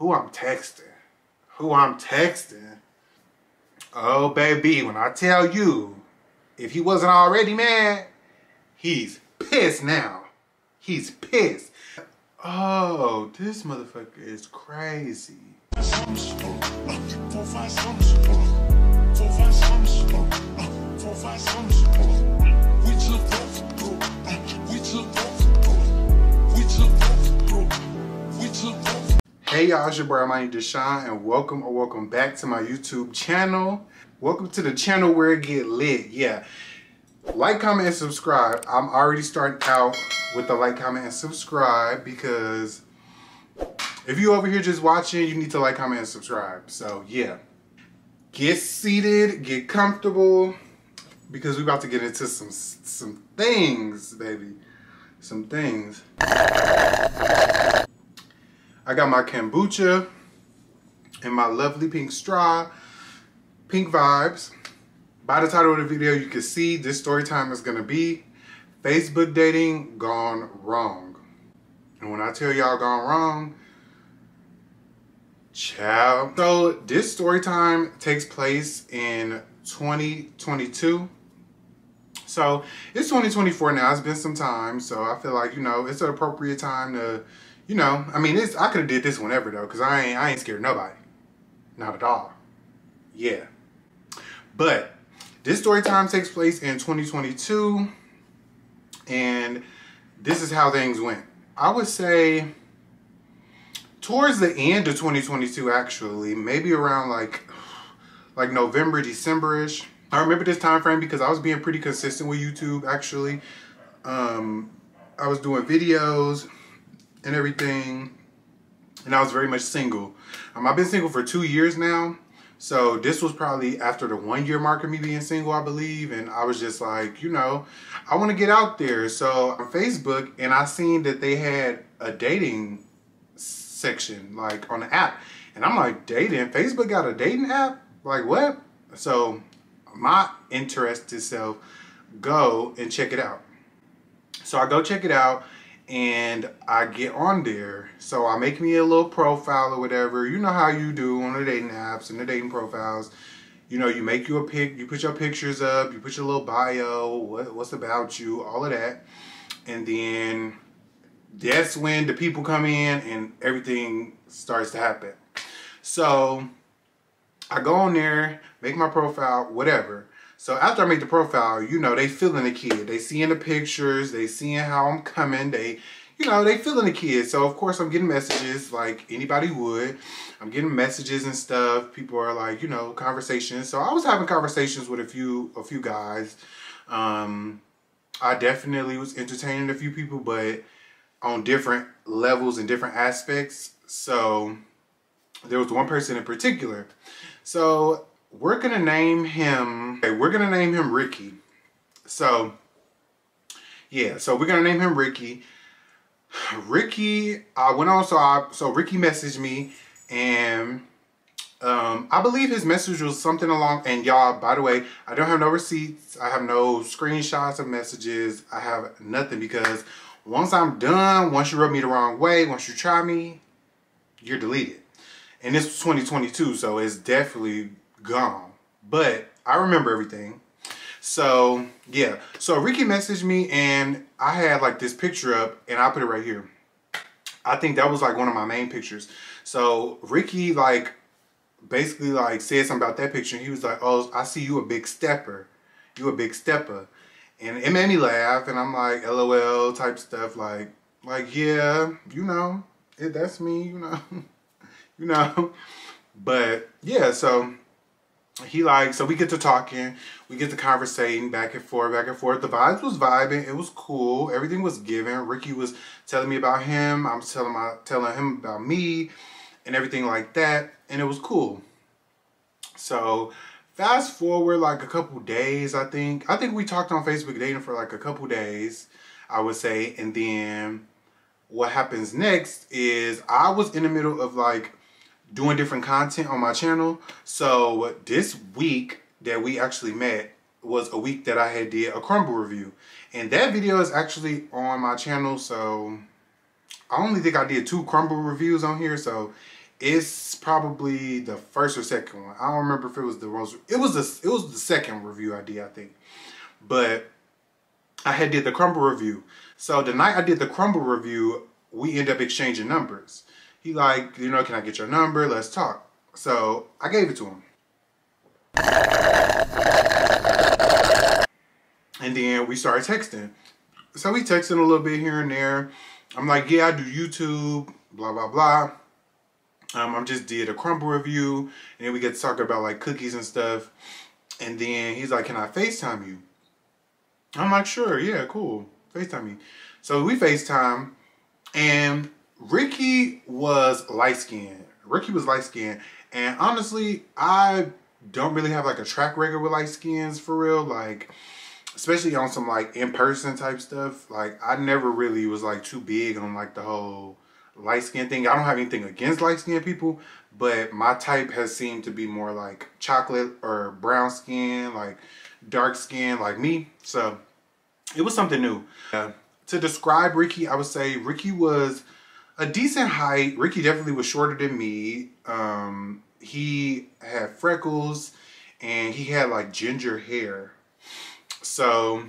Who I'm texting? Who I'm texting? Oh, baby, when I tell you, if he wasn't already mad, he's pissed now. He's pissed. Oh, this motherfucker is crazy. Hey y'all, it's your boy, my name is Deshaun, and welcome back to my YouTube channel. Welcome to the channel where it get lit. Yeah, like, comment, and subscribe. I'm already starting out with the like, comment, and subscribe because if you over here just watching, you need to like, comment, and subscribe. So yeah, get seated, get comfortable, because we about to get into some things, baby. Some things. I got my kombucha and my lovely pink straw, pink vibes. By the title of the video, you can see this story time is gonna be Facebook dating gone wrong. And when I tell y'all gone wrong, ciao. So this story time takes place in 2022. So it's 2024 now. It's been some time, so I feel like, you know, it's an appropriate time to, you know, I mean, I could have did this whenever though, because I ain't scared of nobody. Not at all. Yeah. But this story time takes place in 2022, and this is how things went. I would say towards the end of 2022, actually, maybe around like November, December-ish. I remember this time frame because I was being pretty consistent with YouTube, actually. I was doing videos and everything, and I was very much single. I've been single for 2 years now, so this was probably after the 1 year mark of me being single, I believe, and I was just like, you know, I want to get out there. So on Facebook, and I seen that they had a dating section, like on the app, and I'm like, dating? Facebook got a dating app? Like what? So my interested self go and check it out. So I go check it out, and I get on there. So I make me a little profile or whatever. You know how you do on the dating apps and the dating profiles. You know, you make you a pic, you put your pictures up, you put your little bio, what's about you, all of that. And then that's when the people come in and everything starts to happen. So I go on there, make my profile, whatever. So after I make the profile, you know, they feeling the kid. They seeing the pictures. They seeing how I'm coming. They, you know, they feeling the kid. So of course I'm getting messages like anybody would. I'm getting messages and stuff. People are like, you know, conversations. So I was having conversations with a few guys. I definitely was entertaining a few people, but on different levels and different aspects. So there was one person in particular. So we're gonna name him, Ricky. So yeah, so we're gonna name him Ricky. Ricky, I went on, so Ricky messaged me, and I believe his message was something along, and y'all, by the way, I don't have no receipts, I have no screenshots of messages, I have nothing, because once I'm done, once you rub me the wrong way, once you try me, you're deleted. And this was 2022, so it's definitely gone. But I remember everything. So yeah, so Ricky messaged me, and I had like this picture up, and I put it right here. I think that was like one of my main pictures. So Ricky like basically like said something about that picture, and he was like, oh, I see you a big stepper. You a big stepper. And it made me laugh, and I'm like, LOL type stuff, like yeah, you know, that's me, you know. You know. But yeah, so he like, so we get to talking, we get to conversating back and forth. The vibes was vibing, it was cool, everything was given. Ricky was telling me about him, I'm telling him about me, and everything like that, and it was cool. So fast forward like a couple days, I think we talked on Facebook dating for like a couple days, I would say. And then what happens next is I was in the middle of like doing different content on my channel. So this week that we actually met was a week that I had did a crumble review, and that video is actually on my channel. So I only think I did 2 crumble reviews on here, so It's probably the first or second one. I don't remember if it was the most. It was the second review I did, I think. But I had did the crumble review. So the night I did the crumble review, we end up exchanging numbers. He like, you know, can I get your number? Let's talk. So I gave it to him. And then we started texting. So we texted a little bit here and there. I'm like, yeah, I do YouTube, blah, blah, blah. I just did a crumble review. And then we get to talk about like cookies and stuff. And then he's like, can I FaceTime you? I'm like, sure, yeah, cool. FaceTime me. So we FaceTime. And Ricky was light-skinned. And honestly, I don't really have like a track record with light skins for real. Like, especially on some like in-person type stuff. Like, I never really was like too big on like the whole light skin thing. I don't have anything against light skinned people, but my type has seemed to be more like chocolate or brown skin, like dark skin like me. So it was something new. To describe Ricky, I would say Ricky was a decent height. Ricky definitely was shorter than me. He had freckles and he had like ginger hair. So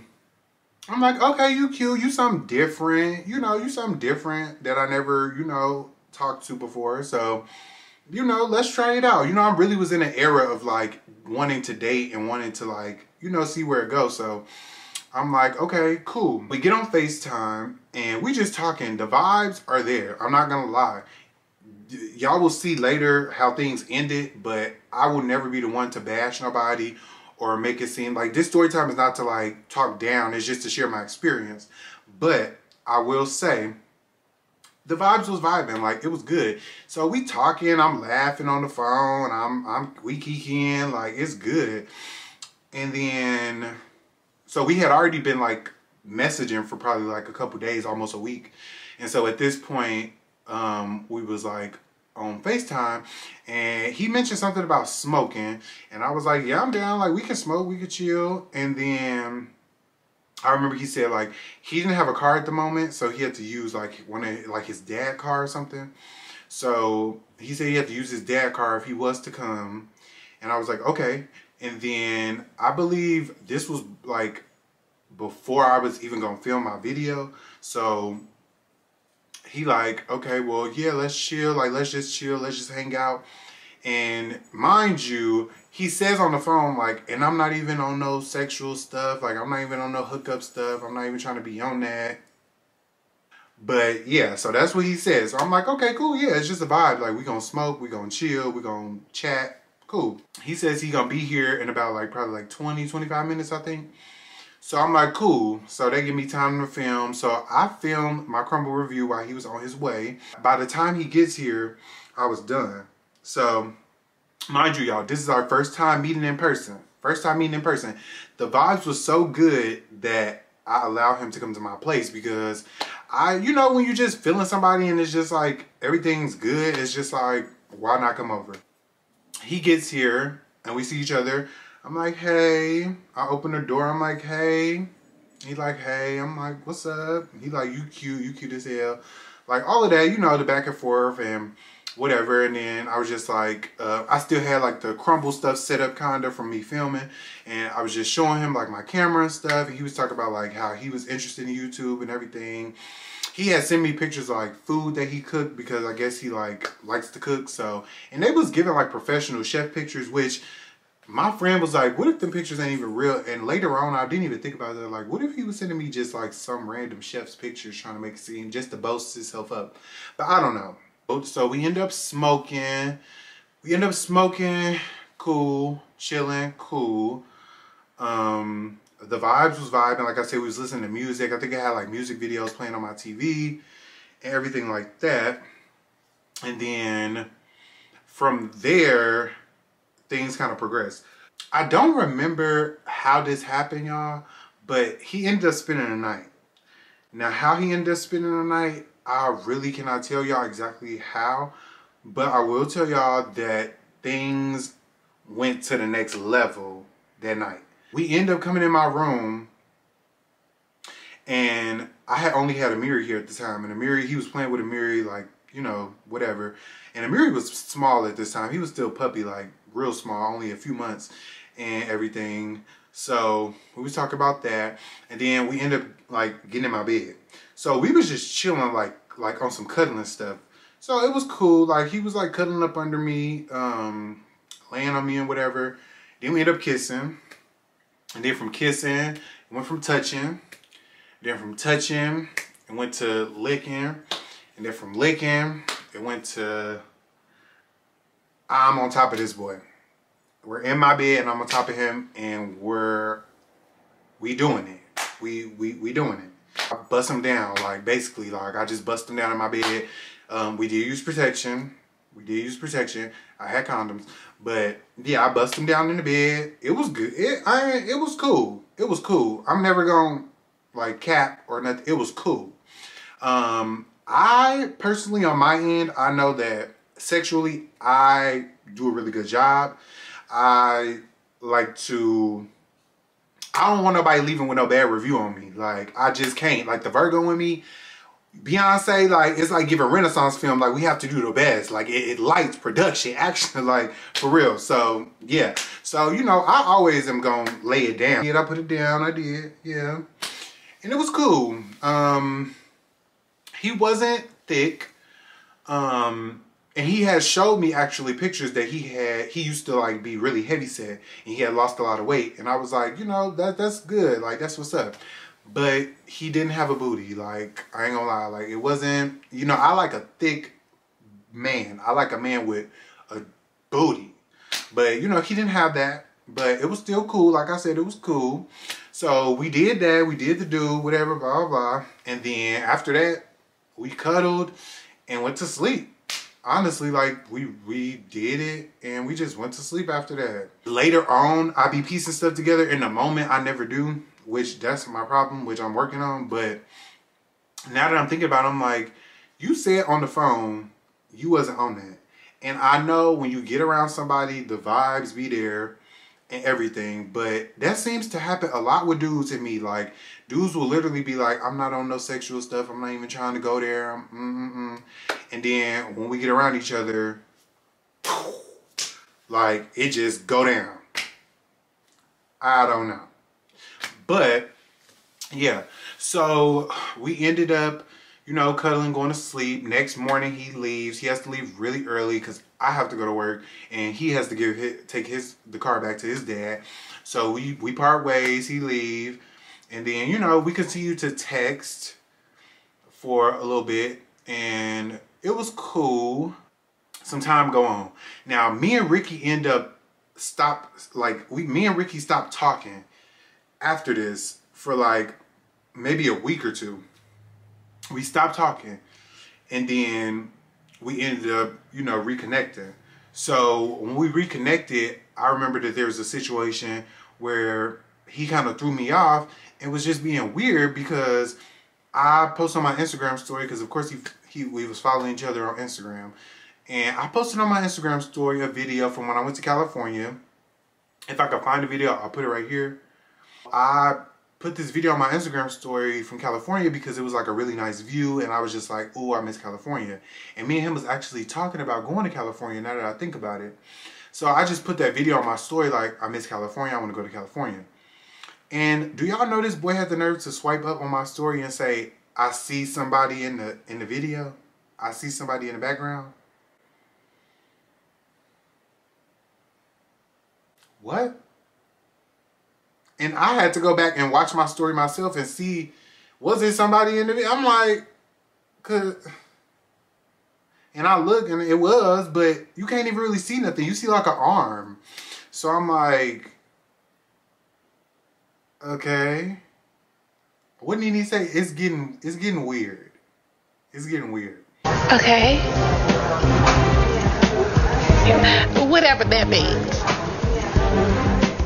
I'm like, okay, you cute. You something different. You know, you something different that I never, you know, talked to before. So, you know, let's try it out. You know, I really was in an era of like wanting to date and wanting to like, you know, see where it goes. So I'm like, okay, cool. We get on FaceTime and we just talking. The vibes are there. I'm not gonna lie. Y'all will see later how things ended, but I will never be the one to bash nobody or make it seem like this story time is not to like talk down. It's just to share my experience. But I will say the vibes was vibing. Like, it was good. So we talking, I'm laughing on the phone. We kikiing, like it's good. And then, so we had already been like messaging for probably like a couple days, almost a week. And so at this point, we was like on FaceTime and he mentioned something about smoking and I was like, yeah, I'm down. Like, we can smoke, we could chill. And then I remember he said like he didn't have a car at the moment, so he had to use like one of like his dad car or something. So he said he had to use his dad car if he was to come. And I was like, okay. And then I believe this was like before I was even gonna film my video. So he like, okay, well, yeah, let's chill. Like, let's just chill. Let's just hang out. And mind you, he says on the phone, like, and I'm not even on no sexual stuff. Like, I'm not even on no hookup stuff. I'm not even trying to be on that. But yeah, so that's what he says. So I'm like, okay, cool. Yeah, it's just a vibe. Like, we gonna smoke. We gonna chill. We gonna chat. Cool. He says he gonna be here in about like probably like 20, 25 minutes, I think. So I'm like, cool. So they give me time to film. So I filmed my crumble review while he was on his way. By the time he gets here, I was done. So, mind you, y'all, this is our first time meeting in person. The vibes was so good that I allowed him to come to my place because you know, when you're just feeling somebody and it's just like, everything's good, it's just like, why not come over? He gets here and we see each other. I'm like, hey. I open the door. I'm like, hey. He like, hey. I'm like, what's up? He like, you cute as hell. Like, all of that, you know, the back and forth and whatever. And then I was just like, I still had like the crumble stuff set up kind of from me filming. And I was just showing him like my camera and stuff. And he was talking about like how he was interested in YouTube and everything. He had sent me pictures of like food that he cooked because I guess he like likes to cook. So, and they was giving like professional chef pictures, which my friend was like, what if the pictures ain't even real? And later on, I didn't even think about it. Like, what if he was sending me just like some random chef's pictures trying to make it seem just to boast himself up? But I don't know. So we end up smoking. Cool. Chilling. Cool. The vibes was vibing. Like I said, we was listening to music. I think I had like music videos playing on my TV and everything like that. And then from there, things kind of progressed. I don't remember how this happened, y'all, but he ended up spending the night. Now, how he ended up spending the night, I really cannot tell y'all exactly how, but I will tell y'all that things went to the next level that night. We ended up coming in my room, and I had only had a mirror here at the time, and a mirror, he was playing with a mirror, like, you know, whatever. And Amiri was small at this time. He was still puppy, like real small, only a few months and everything. So we was talking about that, and then we ended up like getting in my bed. So we was just chilling like on some cuddling stuff. So it was cool. Like he was like cuddling up under me, laying on me and whatever. Then we ended up kissing. And then from kissing, it went from touching. Then from touching, it went to licking. And then from licking, it went to I'm on top of this boy. We're in my bed and I'm on top of him, and we doing it. We doing it. I bust him down, like basically, like I just bust him down in my bed. We did use protection. I had condoms, but yeah, I bust him down in the bed. It was good. It was cool. It was cool. I'm never gonna like cap or nothing. It was cool. I personally, on my end, I know that sexually, I do a really good job. I like to. I don't want nobody leaving with no bad review on me. Like, I just can't. Like, the Virgo in me, Beyonce, like, it's like giving Renaissance film. Like, we have to do the best. Like, it lights, production, action, like, for real. So, yeah. So, you know, I always am going to lay it down. Yeah, I put it down. I did. Yeah. And it was cool. He wasn't thick. And he had showed me actually pictures that he used to like be really heavy set, and he had lost a lot of weight. And I was like, you know, that's good. Like, that's what's up. But he didn't have a booty. Like, I ain't gonna lie. Like, it wasn't, you know, I like a thick man. I like a man with a booty. But, you know, he didn't have that. But it was still cool. Like I said, it was cool. So we did that. We did the do, whatever, blah, blah, blah. And then after that, we cuddled and went to sleep. Honestly, like, we did it, and we just went to sleep after that. Later on, I be piecing stuff together. In the moment, I never do, which that's my problem, which I'm working on. But now that I'm thinking about it, I'm like, you said on the phone, you wasn't on that. And I know when you get around somebody, the vibes be there and everything. But that seems to happen a lot with dudes and me. Like, dudes will literally be like, I'm not on no sexual stuff. I'm not even trying to go there. And then when we get around each other, like, it just go down. I don't know. But, yeah. So, we ended up, you know, cuddling, going to sleep. Next morning, he leaves. He has to leave really early because I have to go to work. And he has to take the car back to his dad. So, we part ways. He leave. And then, you know, we continue to text for a little bit. And it was cool. Some time go on. Now, me and Ricky me and Ricky stopped talking after this for like maybe a week or two. We stopped talking. And then we ended up, you know, reconnecting. So when we reconnected, I remember that there was a situation where he kind of threw me off and was just being weird because I posted on my Instagram story, because of course we was following each other on Instagram. And I posted on my Instagram story a video from when I went to California. If I can find the video, I'll put it right here. I put this video on my Instagram story from California because it was like a really nice view, and I was just like, ooh, I miss California. And me and him was actually talking about going to California now that I think about it. So I just put that video on my story like, I miss California, I want to go to California. And do y'all know this boy had the nerve to swipe up on my story and say, I see somebody in the video. I see somebody in the background. What? And I had to go back and watch my story myself and see, was it somebody in the video? I'm like, and I look and it was, but you can't even really see nothing. You see like an arm. So I'm like, okay. What did he say? It's getting weird. It's getting weird. Okay. Whatever that means.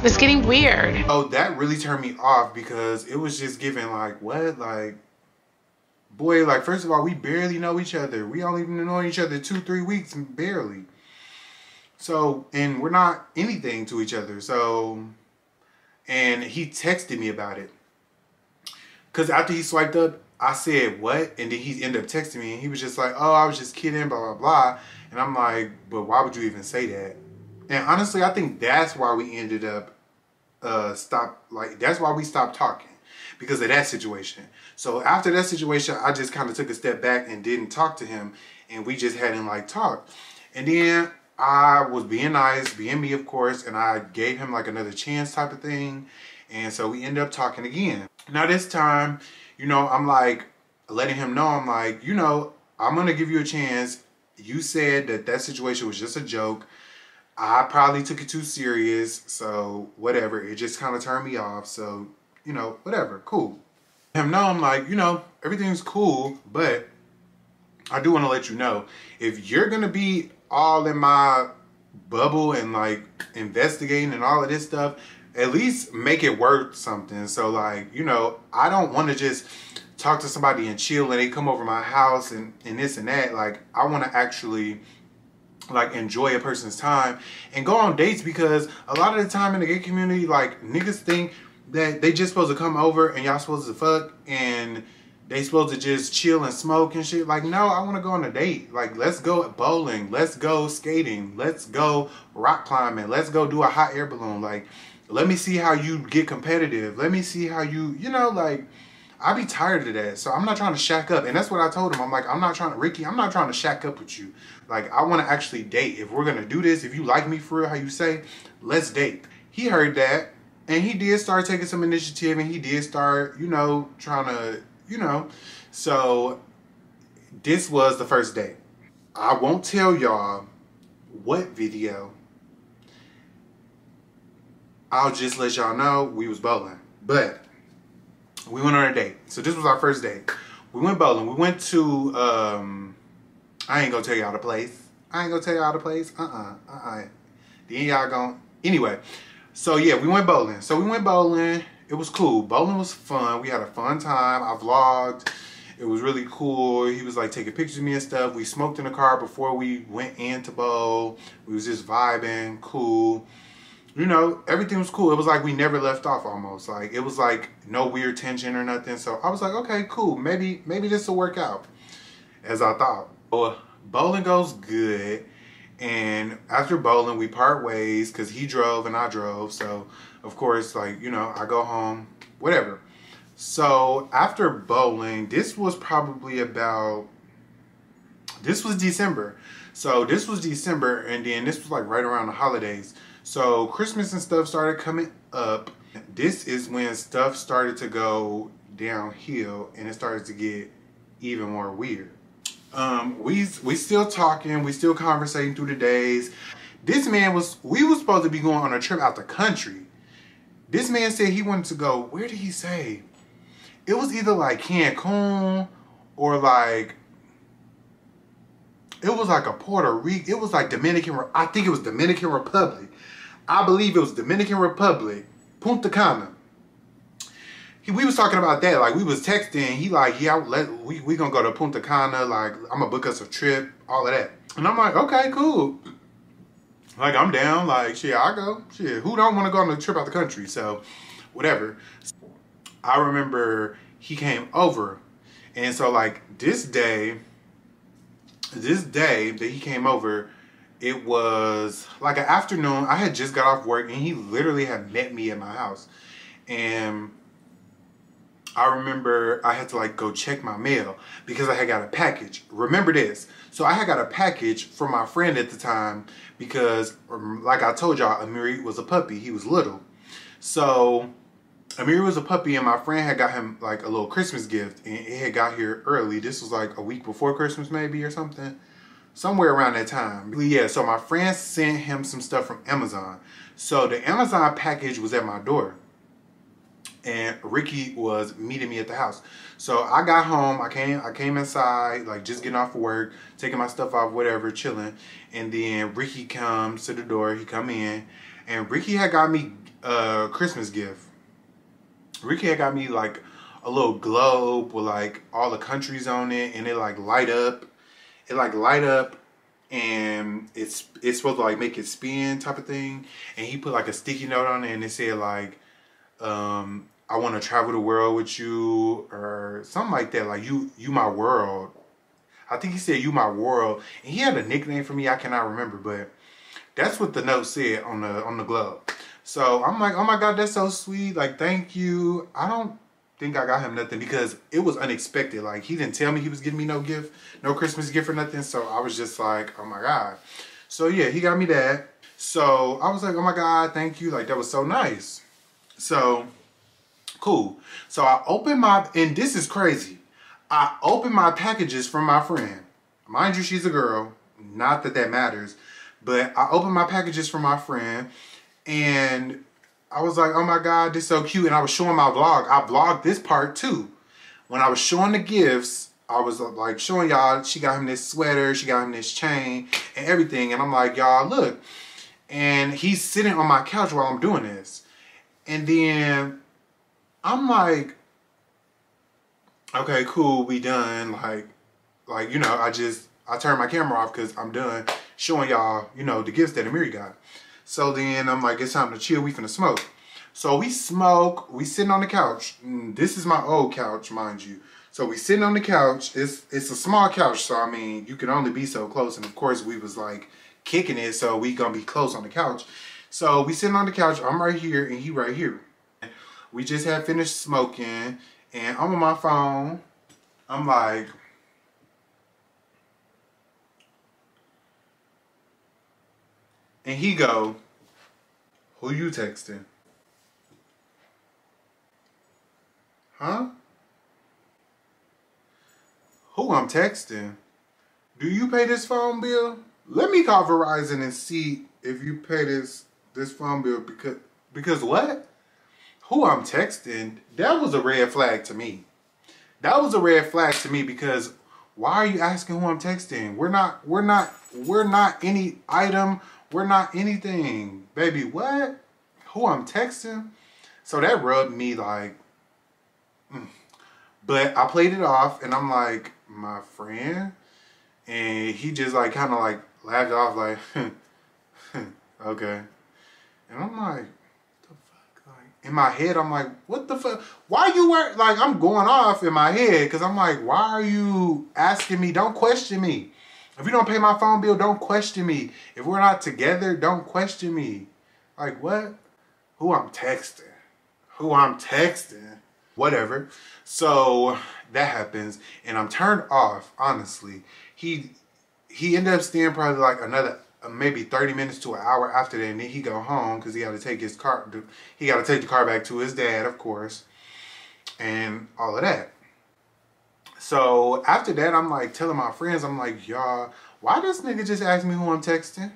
It's getting weird. Oh, that really turned me off because it was just giving like, what? Like, boy, like, first of all, we barely know each other. We only been knowing each other 2-3 weeks, barely. So, and we're not anything to each other. So, and he texted me about it. Because after he swiped up, I said, what? And then he ended up texting me, and he was just like, oh, I was just kidding, blah, blah, blah. And I'm like, but why would you even say that? And honestly, I think that's why we ended up, that's why we stopped talking. Because of that situation. So after that situation, I just kind of took a step back and didn't talk to him. And we just hadn't like talked. And then I was being nice, being me, of course. And I gave him like another chance type of thing. And so we ended up talking again. Now this time, you know, I'm like letting him know, I'm like, you know, I'm going to give you a chance. You said that that situation was just a joke. I probably took it too serious. So whatever. It just kind of turned me off. So, you know, whatever. Cool. Him know, I'm like, you know, everything's cool. But I do want to let you know, if you're going to be all in my bubble and like investigating and all of this stuff, at least make it worth something. So like, you know, I don't want to just talk to somebody and chill and they come over my house and this and that. Like, I want to actually like enjoy a person's time and go on dates, because a lot of the time in the gay community, like niggas think that they just supposed to come over and y'all supposed to fuck and they supposed to just chill and smoke and shit. Like, no, I want to go on a date. Like, let's go bowling. Let's go skating. Let's go rock climbing. Let's go do a hot air balloon. Like, let me see how you get competitive. Let me see how you know, like, I be tired of that. So I'm not trying to shack up. And that's what I told him. I'm like, Ricky, I'm not trying to shack up with you. Like, I want to actually date. If we're going to do this, if you like me for real, how you say, let's date. He heard that. And he did start taking some initiative. And he did start, you know, trying to, you know. So this was the first date. I won't tell y'all what video. I'll just let y'all know we was bowling. But we went on a date. So this was our first date. We went bowling. We went to, I ain't gonna tell y'all the place. Then y'all gon', anyway. So yeah, we went bowling. It was cool. Bowling was fun. We had a fun time. I vlogged. It was really cool. He was like taking pictures of me and stuff. We smoked in the car before we went in to bowl. We was just vibing, cool. You know, everything was cool. It was like we never left off almost. Like, it was like no weird tension or nothing. So I was like, okay, cool. Maybe this will work out as I thought. Bowling goes good. And after bowling, we part ways because he drove and I drove. So, of course, like, you know, I go home, whatever. So after bowling, this was December. So this was December, and then this was like right around the holidays. So Christmas and stuff started coming up. This is when stuff started to go downhill and it started to get even more weird. We still talking, we still conversating through the days. This man we was supposed to be going on a trip out the country. This man said he wanted to go, where did he say? It was either like Cancun or like, it was like a Puerto Rico, it was like I think it was Dominican Republic. I believe it was Dominican Republic, Punta Cana. We was talking about that, like we was texting. He like, yeah, we gonna go to Punta Cana. Like, I'm gonna book us a trip, all of that. And I'm like, okay, cool. Like, I'm down. Like, shit, I go. Shit, who don't want to go on a trip out the country? So, whatever. I remember he came over, and so like this day that he came over, it was like an afternoon. I had just got off work and he literally had met me at my house. And I remember I had to like go check my mail because I had got a package. Remember this. So I had got a package from my friend at the time because, like I told y'all, Amiri was a puppy. He was little. So Amiri was a puppy and my friend had got him like a little Christmas gift, and it had got here early. This was like a week before Christmas maybe or something. Somewhere around that time. Yeah, so my friend sent him some stuff from Amazon. So the Amazon package was at my door. And Ricky was meeting me at the house. So I got home, I came inside, like just getting off of work, taking my stuff off, whatever, chilling. And then Ricky comes to the door, he come in, and Ricky had got me a Christmas gift. Ricky had got me like a little globe with like all the countries on it, and it like light up. It like light up, and it's supposed to like make it spin type of thing. And he put like a sticky note on it, and it said like, I want to travel the world with you, or something like that. Like, you my world. I think he said, you my world. And he had a nickname for me, I cannot remember, but that's what the note said on the glove. So I'm like, oh my God, that's so sweet. Like, thank you. I don't think I got him nothing because it was unexpected. Like, he didn't tell me he was getting me no gift, no Christmas gift or nothing. So I was just like, oh my God. So yeah, he got me that. So I was like, oh my God, thank you. Like, that was so nice. So cool. So I opened and this is crazy. I opened my packages from my friend. Mind you, she's a girl. Not that that matters. But I opened my packages from my friend. And I was like, oh my God, this is so cute. And I was showing my vlog. I vlogged this part too. When I was showing the gifts, I was like showing y'all, she got him this sweater, she got him this chain and everything. And I'm like, y'all, look. And he's sitting on my couch while I'm doing this. And then I'm like, okay, cool, we done. Like, you know, I turned my camera off because I'm done showing y'all, you know, the gifts that Amiri got. So then I'm like, it's time to chill, we finna smoke. So we smoke, we sitting on the couch. This is my old couch, mind you. So we sitting on the couch. It's a small couch, so I mean, you can only be so close. And of course, we was like kicking it, so we gonna be close on the couch. So we sitting on the couch, I'm right here and he right here. We just had finished smoking and I'm on my phone. I'm like, and he go, who you texting? Huh? Who I'm texting? Do you pay this phone bill? Let me call Verizon and see if you pay this phone bill because what? Who I'm texting? That was a red flag to me. That was a red flag to me because why are you asking who I'm texting? We're not any item. We're not anything. Baby, what? Who I'm texting? So that rubbed me like, But I played it off and I'm like, my friend? And he just like kind of like laughed off like, okay. And I'm like, what the fuck? Like, in my head, I'm like, what the fuck? Why you wear, like, I'm going off in my head because I'm like, why are you asking me? Don't question me. If you don't pay my phone bill, don't question me. If we're not together, don't question me. Like, what? Who I'm texting? Who I'm texting? Whatever. So that happens and I'm turned off, honestly. He ended up staying probably like another maybe 30 minutes to an hour after that, and then he go home because he got to take his car. He got to take the car back to his dad, of course, and all of that. So after that, I'm like telling my friends, I'm like, y'all, why this nigga just ask me who I'm texting?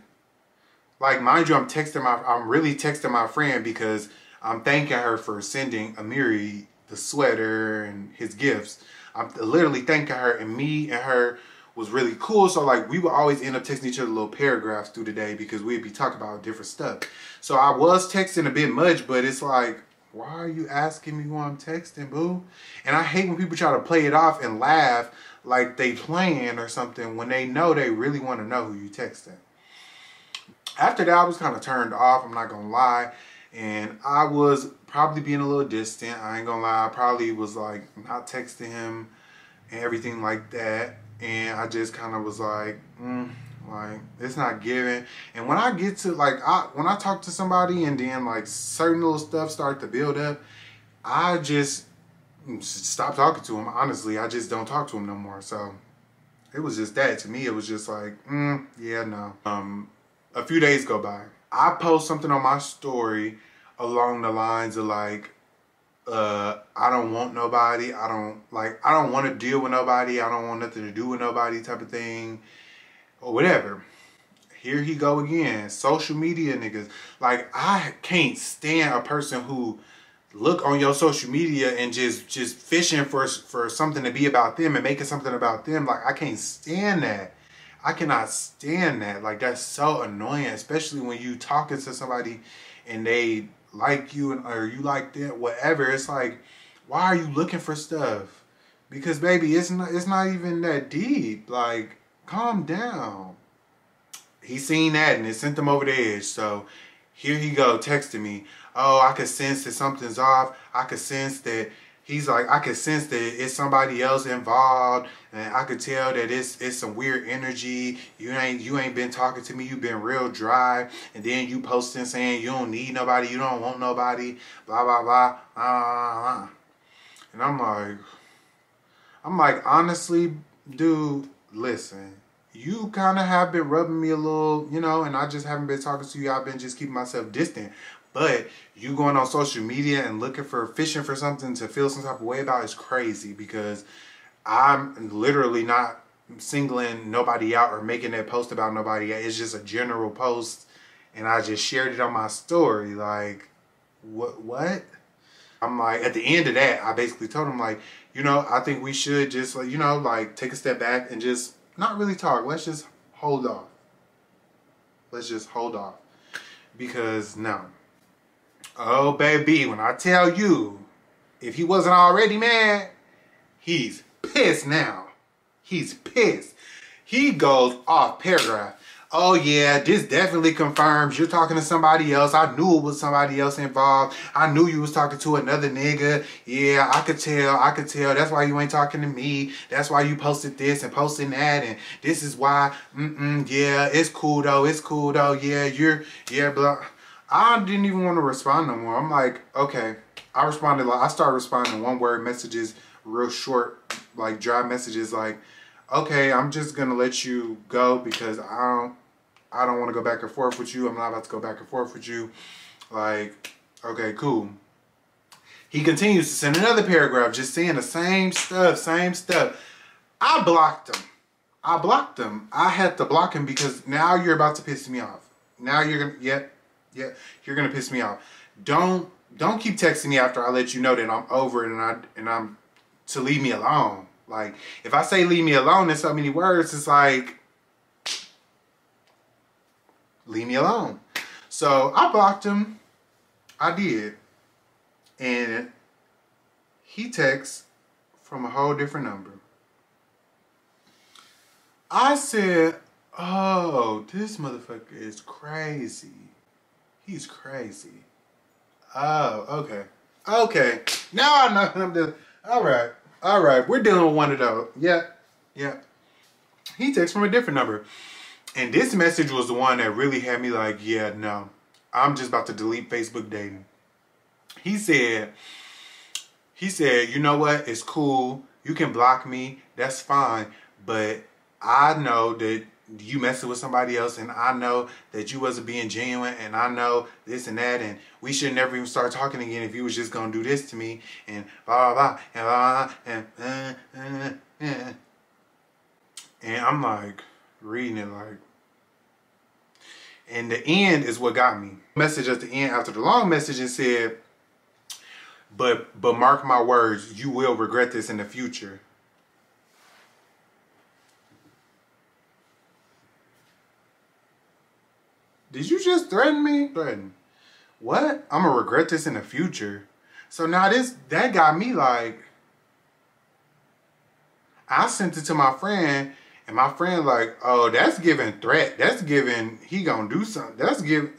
Like, mind you, I'm really texting my friend because I'm thanking her for sending Amiri the sweater and his gifts. I'm literally thanking her, and me and her was really cool. So like we would always end up texting each other little paragraphs through the day because we'd be talking about different stuff. So I was texting a bit much, but it's like, why are you asking me who I'm texting, boo? And I hate when people try to play it off and laugh like they playing or something when they know they really want to know who you texting. After that, I was kind of turned off, I'm not gonna lie. And I was probably being a little distant. I ain't gonna lie. I probably was like not texting him and everything like that. And I just kind of was like, like it's not giving. And when I get to like, when I talk to somebody and then like certain little stuff start to build up, I just stop talking to him. Honestly, I just don't talk to him no more. So it was just that. To me, it was just like, yeah, no. A few days go by. I post something on my story along the lines of like, I don't want nobody. I don't want to deal with nobody. I don't want nothing to do with nobody type of thing or whatever. Here he go again. Social media niggas. Like, I can't stand a person who look on your social media and just fishing for something to be about them and making something about them. Like, I can't stand that. I cannot stand that. Like, that's so annoying, especially when you talking to somebody and they like you or you like them, whatever. It's like, why are you looking for stuff? Because baby, it's not even that deep. Like, calm down. He seen that and it sent him over the edge. So here he go texting me. Oh, I could sense that something's off. I could sense that he's like, I could sense that it's somebody else involved, and I could tell that it's some weird energy. You ain't been talking to me. You've been real dry, and then you posting saying you don't need nobody, you don't want nobody, blah blah blah. And I'm like, honestly, dude, listen. You kind of have been rubbing me a little, you know, and I just haven't been talking to you. I've been just keeping myself distant. But you going on social media and fishing for something to feel some type of way about is crazy, because I'm literally not singling nobody out or making that post about nobody. It's just a general post, and I just shared it on my story. Like, what? I'm like, at the end of that, I basically told him, like, you know, I think we should just, like, you know, like, take a step back and just not really talk. Let's just hold off. Let's just hold off. Because, no. Oh, baby, when I tell you, if he wasn't already mad, he's pissed now. He's pissed. He goes off paragraph. Oh, yeah, this definitely confirms you're talking to somebody else. I knew it was somebody else involved. I knew you was talking to another nigga. Yeah, I could tell. That's why you ain't talking to me. That's why you posted this and posting that. And this is why, yeah, it's cool, though. Yeah, blah. I didn't even want to respond no more. I'm like, okay. I started responding one-word messages, real short, like dry messages, like, okay, I'm just gonna let you go because I don't want to go back and forth with you. I'm not about to go back and forth with you. Like, okay, cool. He continues to send another paragraph, just saying the same stuff. I blocked him. I had to block him because now you're about to piss me off. Now you're gonna, you're gonna piss me off. Don't keep texting me after I let you know that I'm over it and I'm to leave me alone. Like, if I say leave me alone in so many words, it's like, leave me alone. So I blocked him. I did. And he texts from a whole different number. I said, oh, this motherfucker is crazy. He's crazy. Oh, okay. Okay. Now I know what I'm doing. All right. We're dealing with one of those. Yeah. He texts from a different number. And this message was the one that really had me like, yeah, no. I'm just about to delete Facebook dating. He said, you know what? It's cool. You can block me. That's fine. But I know that you messing with somebody else, and I know that you wasn't being genuine, and I know this and that, and we should never even start talking again if you was just gonna do this to me, and blah blah blah, and blah, and I'm like reading it like, and the end is what got me. Message at the end after the long message, it said, but mark my words, you will regret this in the future. Did you just threaten me? Threaten. What? I'm gonna regret this in the future. So now that got me like, I sent it to my friend, and my friend like, oh, that's giving threat. That's giving he gonna do something. That's giving.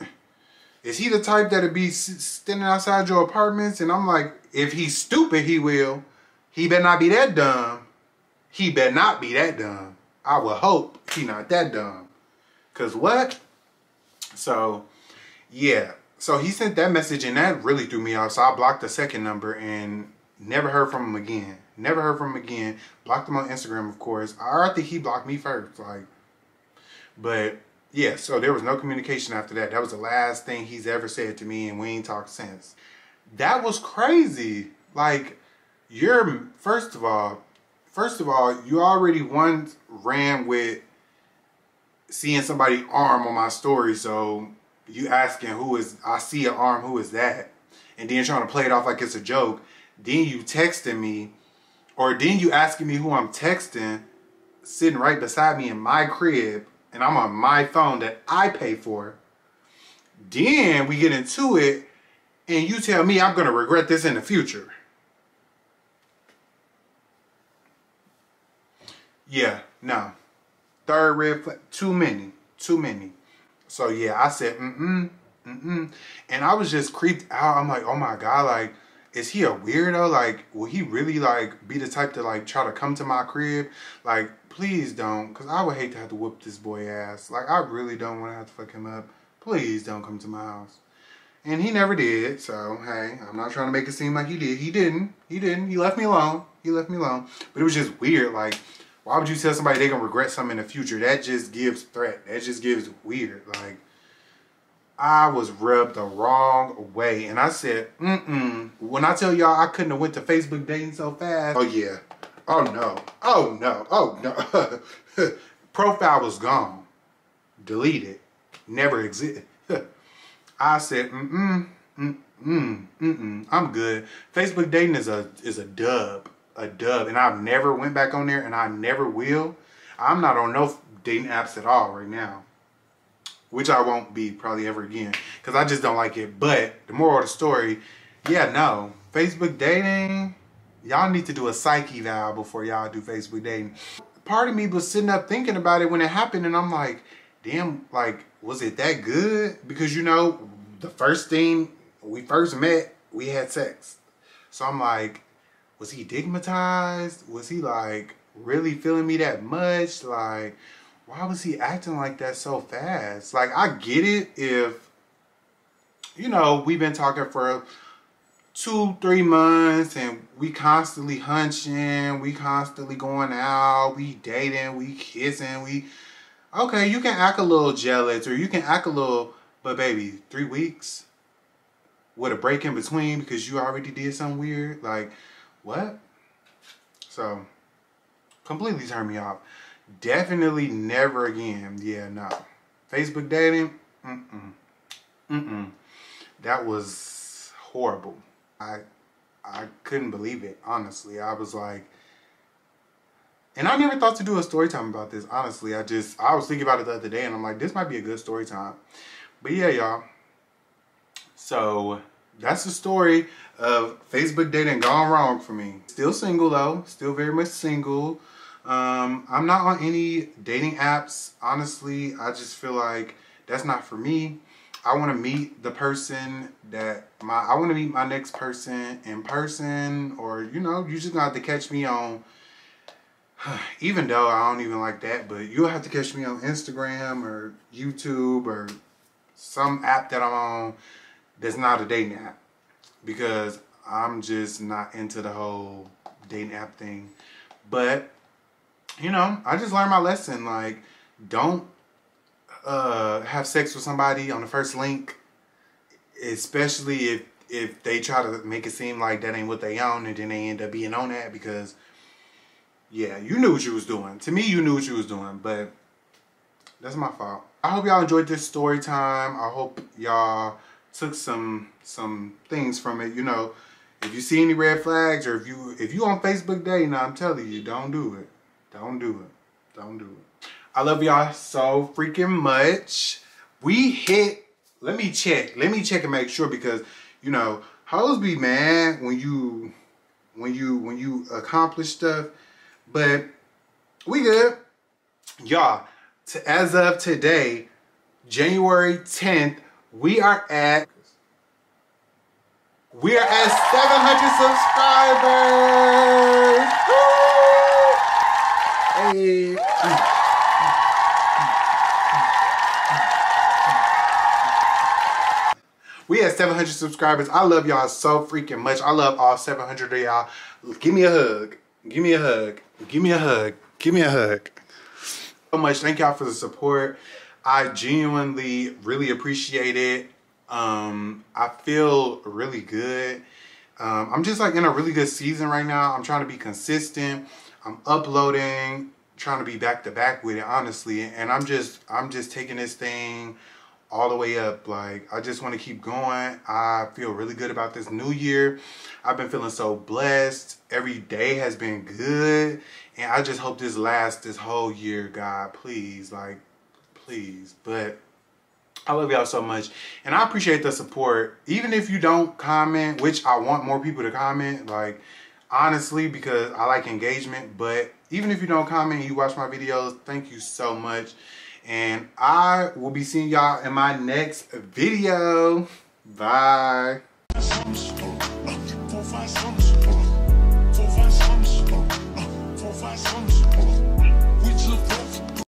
Is he the type that'll be standing outside your apartments? And I'm like, if he's stupid, he will. He better not be that dumb. He better not be that dumb. I would hope he not that dumb. Cause what? So, yeah. So he sent that message, and that really threw me off. So I blocked the second number and never heard from him again. Blocked him on Instagram, of course. I think he blocked me first. Like, but yeah, so there was no communication after that. That was the last thing he's ever said to me, and we ain't talked since. That was crazy. Like, first of all, you already once ran with seeing somebody arm on my story, so you asking I see an arm, who is that? And then trying to play it off like it's a joke. Then you texting me, or then you asking me who I'm texting, sitting right beside me in my crib, and I'm on my phone that I pay for. Then we get into it, and you tell me I'm gonna regret this in the future. Yeah, no. Third red flag, too many. So yeah, I said, And I was just creeped out. I'm like, oh my God, like, is he a weirdo? Like, will he really, like, be the type to, like, try to come to my crib? Like, please don't, because I would hate to have to whoop this boy ass. Like, I really don't want to have to fuck him up. Please don't come to my house. And he never did, so, hey, I'm not trying to make it seem like he did. He didn't. He didn't. He left me alone. He left me alone. But it was just weird. Like, why would you tell somebody they're going to regret something in the future? That just gives threat. That just gives weird. Like, I was rubbed the wrong way. And I said, When I tell y'all I couldn't have went to Facebook dating so fast. Oh, yeah. Oh, no. Oh, no. Oh, no. Profile was gone. Deleted. Never existed. I said, I'm good. Facebook dating is a dub. A dub. And I've never went back on there, and I never will. I'm not on no dating apps at all right now. Which I won't be probably ever again. Because I just don't like it. But the moral of the story, yeah, no. Facebook dating, y'all need to do a psyche eval before y'all do Facebook dating. Part of me was sitting up thinking about it when it happened, and I'm like, damn, like, was it that good? Because, you know, the first thing we first met, we had sex. So I'm like, was he stigmatized? Was he, like, really feeling me that much? Like, why was he acting like that so fast? Like, I get it if, you know, we've been talking for 2-3 months and we constantly hunching, we constantly going out, we dating, we kissing, okay, you can act a little jealous or you can act a little, but baby, 3 weeks with a break in between because you already did something weird, like, what? So, completely turned me off. Definitely never again. Yeah, no. Facebook dating, that was horrible. I couldn't believe it, honestly. I was like, and I never thought to do a story time about this, honestly. I was thinking about it the other day, and I'm like, this might be a good story time. But yeah, y'all. So, that's the story of Facebook dating gone wrong for me. Still single, though. Still very much single. I'm not on any dating apps. Honestly, I just feel like that's not for me. I want to meet the person that I want to meet my next person in person, or, you know, you just gonna have to catch me on, even though I don't even like that, but you'll have to catch me on Instagram or YouTube or some app that I'm on that's not a dating app, because I'm just not into the whole dating app thing. But, you know, I just learned my lesson. Like, don't have sex with somebody on the first link, especially if they try to make it seem like that ain't what they own, and then they end up being on that, because, yeah, you knew what you was doing. To me, you knew what you was doing, but that's my fault. I hope y'all enjoyed this story time. I hope y'all took some things from it. You know, if you see any red flags, or if you on Facebook dating, I'm telling you, don't do it. Don't do it. Don't do it. I love y'all so freaking much. We hit, let me check and make sure, because, you know, hoes be mad when you accomplish stuff, but we good. Y'all, as of today, January 10th, we are at 700 subscribers. Woo! Hey. We at 700 subscribers. I love y'all so freaking much. I love all 700 of y'all. Give me a hug. Give me a hug. Give me a hug. Give me a hug. So much. Thank y'all for the support. I genuinely really appreciate it. I feel really good. I'm just like in a really good season right now. I'm trying to be consistent. I'm uploading, trying to be back to back with it, honestly. And I'm just taking this thing all the way up. Like, I just want to keep going. I feel really good about this new year. I've been feeling so blessed. Every day has been good. And I just hope this lasts this whole year, God. Please, like, please. But I love y'all so much. And I appreciate the support. Even if you don't comment, which I want more people to comment, like, honestly, because I like engagement. But even if you don't comment and you watch my videos, thank you so much. And I will be seeing y'all in my next video. Bye.